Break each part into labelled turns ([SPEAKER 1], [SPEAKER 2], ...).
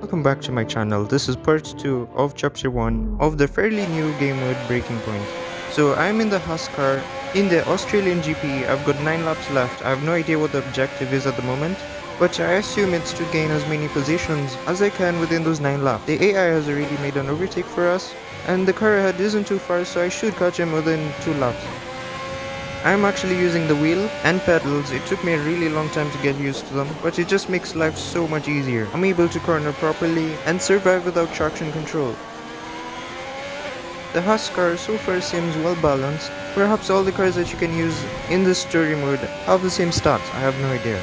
[SPEAKER 1] Welcome back to my channel. This is part 2 of chapter 1 of the fairly new game mode Breaking Point. So I'm in the Huskar in the Australian GP. I've got 9 laps left. I have no idea what the objective is at the moment, but I assume it's to gain as many positions as I can within those 9 laps. The AI has already made an overtake for us, and the car ahead isn't too far, so I should catch him within 2 laps. I'm actually using the wheel and pedals. It took me a really long time to get used to them, but it just makes life so much easier. I'm able to corner properly and survive without traction control. The Huskar so far seems well balanced. Perhaps all the cars that you can use in this story mode have the same stats, I have no idea.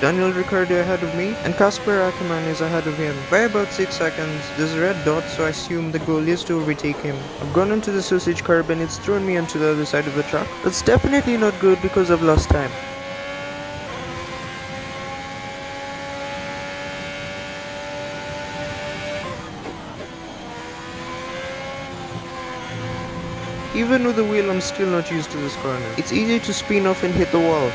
[SPEAKER 1] Daniel Ricciardo ahead of me, and Kasper Ackermann is ahead of him by about 6 seconds. There's a red dot, so I assume the goal is to overtake him. I've gone onto the sausage curb and it's thrown me onto the other side of the track. That's definitely not good because I've lost time. Even with the wheel, I'm still not used to this corner. It's easy to spin off and hit the wall.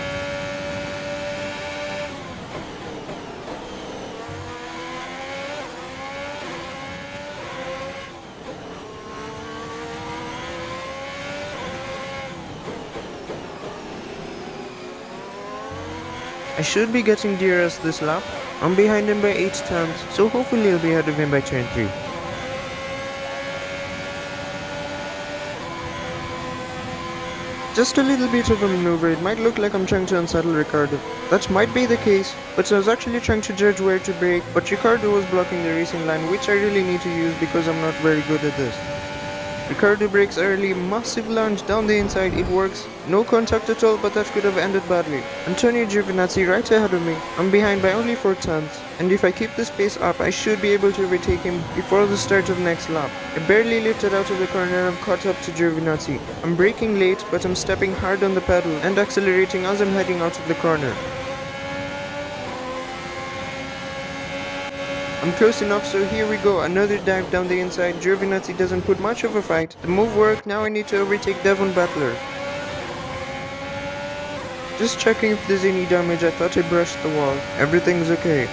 [SPEAKER 1] I should be getting DRS this lap. I'm behind him by 8 tenths, so hopefully I'll be ahead of him by turn 3. Just a little bit of a maneuver. It might look like I'm trying to unsettle Ricciardo. That might be the case, but I was actually trying to judge where to brake, but Ricciardo was blocking the racing line, which I really need to use because I'm not very good at this. Ricciardo brakes early, massive lunge down the inside, it works. No contact at all, but that could have ended badly. Antonio Giovinazzi right ahead of me. I'm behind by only 4 tenths, and if I keep this pace up, I should be able to overtake him before the start of next lap. I barely lifted out of the corner and I've caught up to Giovinazzi. I'm braking late, but I'm stepping hard on the pedal and accelerating as I'm heading out of the corner. I'm close enough, so here we go, another dive down the inside. Giovinazzi doesn't put much of a fight. The move worked, now I need to overtake Devon Butler. Just checking if there's any damage. I thought I brushed the wall. Everything's okay.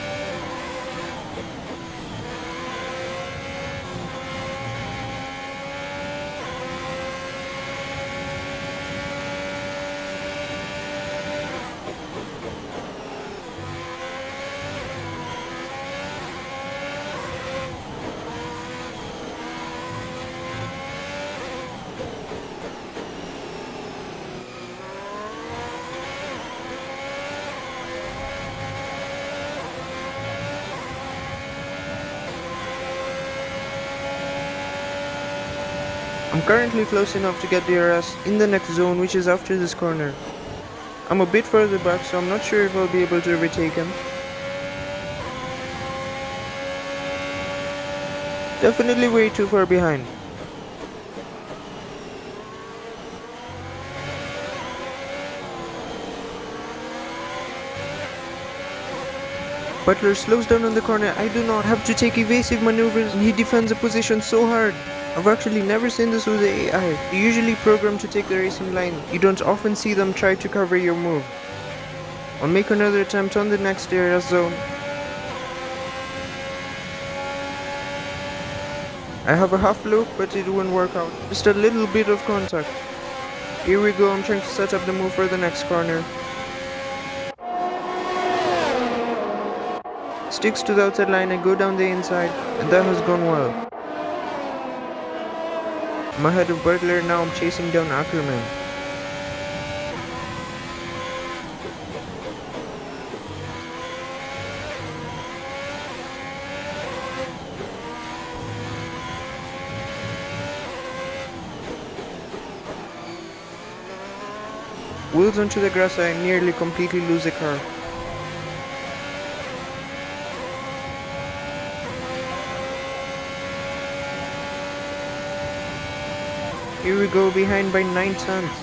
[SPEAKER 1] I'm currently close enough to get DRS in the next zone, which is after this corner. I'm a bit further back, so I'm not sure if I'll be able to overtake him. Definitely way too far behind. Butler slows down on the corner. I do not have to take evasive maneuvers, and he defends the position so hard. I've actually never seen this with the AI. They usually program to take the racing line. You don't often see them try to cover your move. I'll make another attempt on the next area zone. I have a half loop, but it won't work out. Just a little bit of contact. Here we go, I'm trying to set up the move for the next corner. Sticks to the outside line, I go down the inside, and that has gone well. I'm ahead of Butler, now I'm chasing down Ackermann. Wheels onto the grass, I nearly completely lose the car. Here we go, behind by 9 tenths.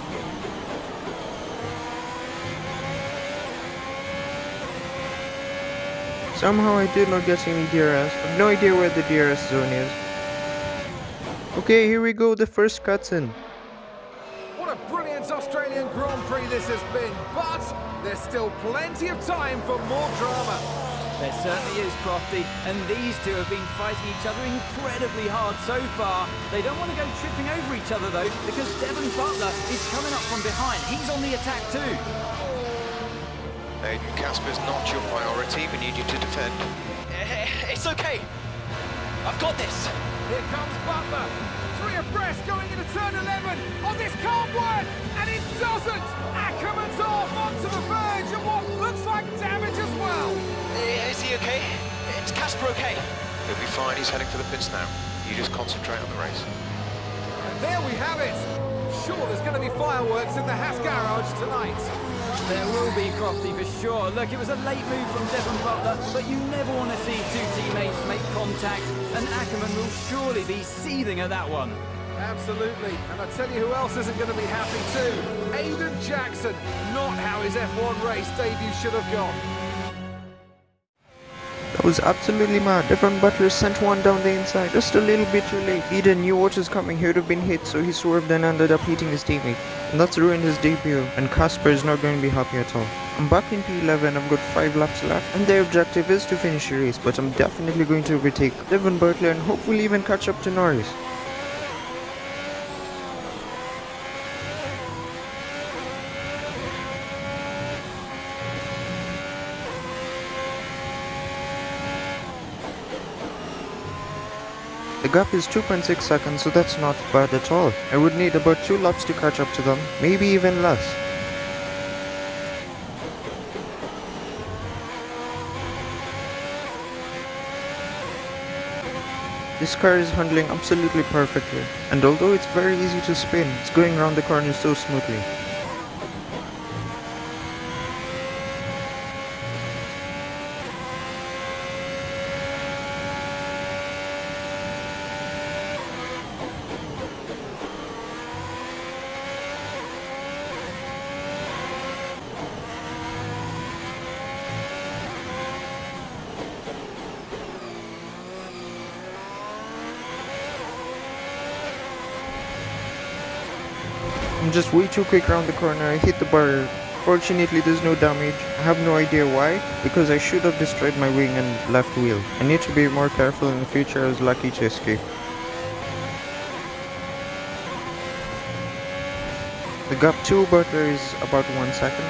[SPEAKER 1] Somehow I did not get any DRS. I have no idea where the DRS zone is. Okay, here we go, the first cutscene.
[SPEAKER 2] What a brilliant Australian Grand Prix this has been, but There's still plenty of time for more drama.
[SPEAKER 3] There certainly is, Crofty, and these two have been fighting each other incredibly hard so far. They don't want to go tripping over each other, though, because Devon Butler is coming up from behind. He's on the attack, too.
[SPEAKER 4] Aiden, Casper's not your priority. We need you to defend.
[SPEAKER 5] It's okay. I've got this.
[SPEAKER 2] Here comes Butler. 3 abreast going into turn 11. Oh, this can't work! And it doesn't! Ackerman's off onto the verge of what looks like damage as well.
[SPEAKER 5] Is he okay? Is Casper okay?
[SPEAKER 4] He'll be fine. He's heading for the pits now. You just concentrate on the race.
[SPEAKER 2] And there we have it. Sure, there's going to be fireworks in the Haas garage tonight.
[SPEAKER 3] There will be, Crofty, for sure. Look, it was a late move from Devon Butler, but you never want to see two teammates make contact, and Ackerman will surely be seething at that one.
[SPEAKER 2] Absolutely, and I tell you who else isn't going to be happy too. Aiden Jackson, not how his F1 race debut should have gone.
[SPEAKER 1] That was absolutely mad. Devon Butler sent one down the inside, just a little bit too late. He didn't knew what was coming, he would have been hit, so he swerved and ended up hitting his teammate. And that's ruined his debut, and Casper is not going to be happy at all. I'm back in P11, I've got 5 laps left, and the objective is to finish the race, but I'm definitely going to overtake Devon Butler and hopefully even catch up to Norris. The gap is 2.6 seconds, so that's not bad at all. I would need about 2 laps to catch up to them, maybe even less. This car is handling absolutely perfectly, and although it's very easy to spin, it's going around the corner so smoothly. I'm just way too quick around the corner, I hit the barrier. Fortunately there's no damage, I have no idea why, because I should have destroyed my wing and left wheel. I need to be more careful in the future, I was lucky to escape. The gap to Butler is about 1 second.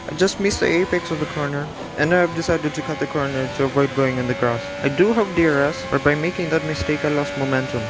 [SPEAKER 1] I just missed the apex of the corner, and I have decided to cut the corner to avoid going in the grass. I do have DRS, but by making that mistake I lost momentum.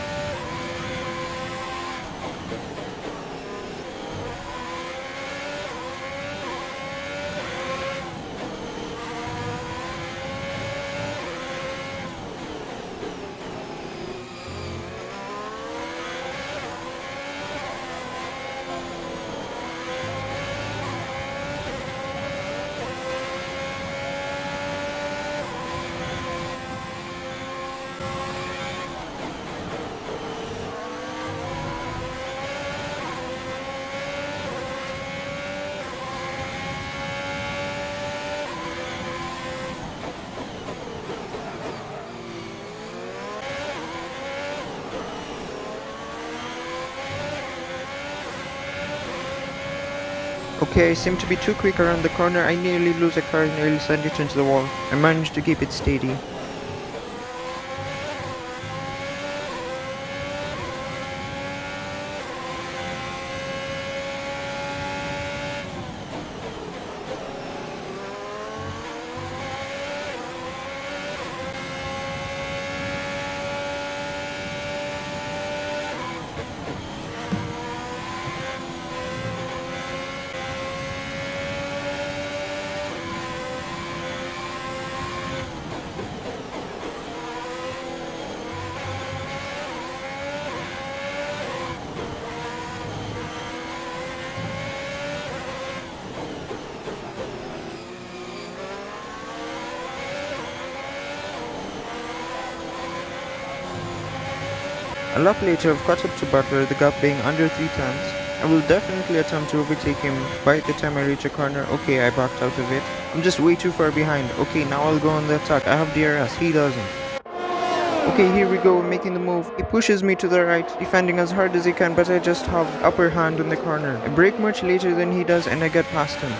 [SPEAKER 1] Okay, I seem to be too quick around the corner, I nearly lose a car and nearly send it into the wall. I managed to keep it steady. A lap later I've caught up to Butler, the gap being under 3 tenths. I will definitely attempt to overtake him by the time I reach a corner. Okay, I backed out of it. I'm just way too far behind. Okay, now I'll go on the attack. I have DRS, he doesn't. Okay, here we go, making the move. He pushes me to the right, defending as hard as he can, but I just have upper hand in the corner. I brake much later than he does and I get past him.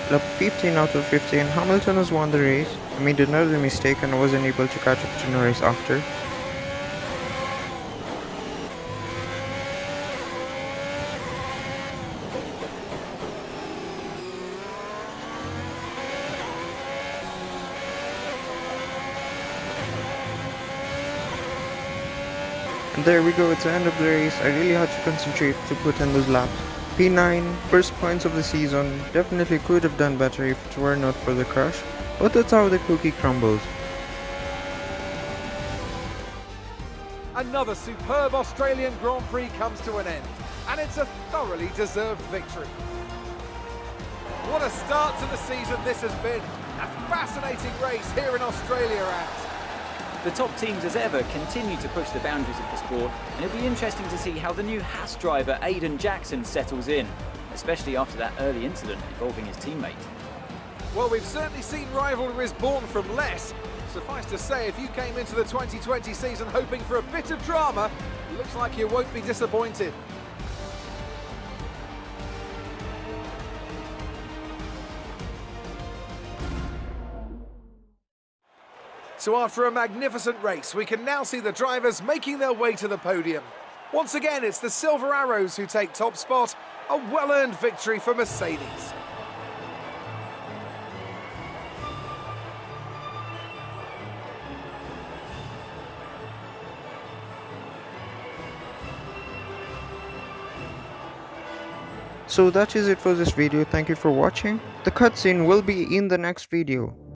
[SPEAKER 1] Lap 15 out of 15, Hamilton has won the race. I made another mistake and wasn't able to catch up to Norris after. And there we go, it's the end of the race. I really had to concentrate to put in those laps. P9, first points of the season, definitely could have done better if it were not for the crash, but that's how the cookie crumbles.
[SPEAKER 2] Another superb Australian Grand Prix comes to an end, and it's a thoroughly deserved victory. What a start to the season this has been. A fascinating race here in Australia, and
[SPEAKER 3] The top teams as ever continue to push the boundaries of the sport, and it'll be interesting to see how the new Haas driver Aiden Jackson settles in, especially after that early incident involving his teammate.
[SPEAKER 2] well, we've certainly seen rivalries born from less. Suffice to say, if you came into the 2020 season hoping for a bit of drama, looks like you won't be disappointed. So after a magnificent race, we can now see the drivers making their way to the podium. Once again, it's the Silver Arrows who take top spot, a well-earned victory for Mercedes.
[SPEAKER 1] So that is it for this video, thank you for watching. The cutscene will be in the next video.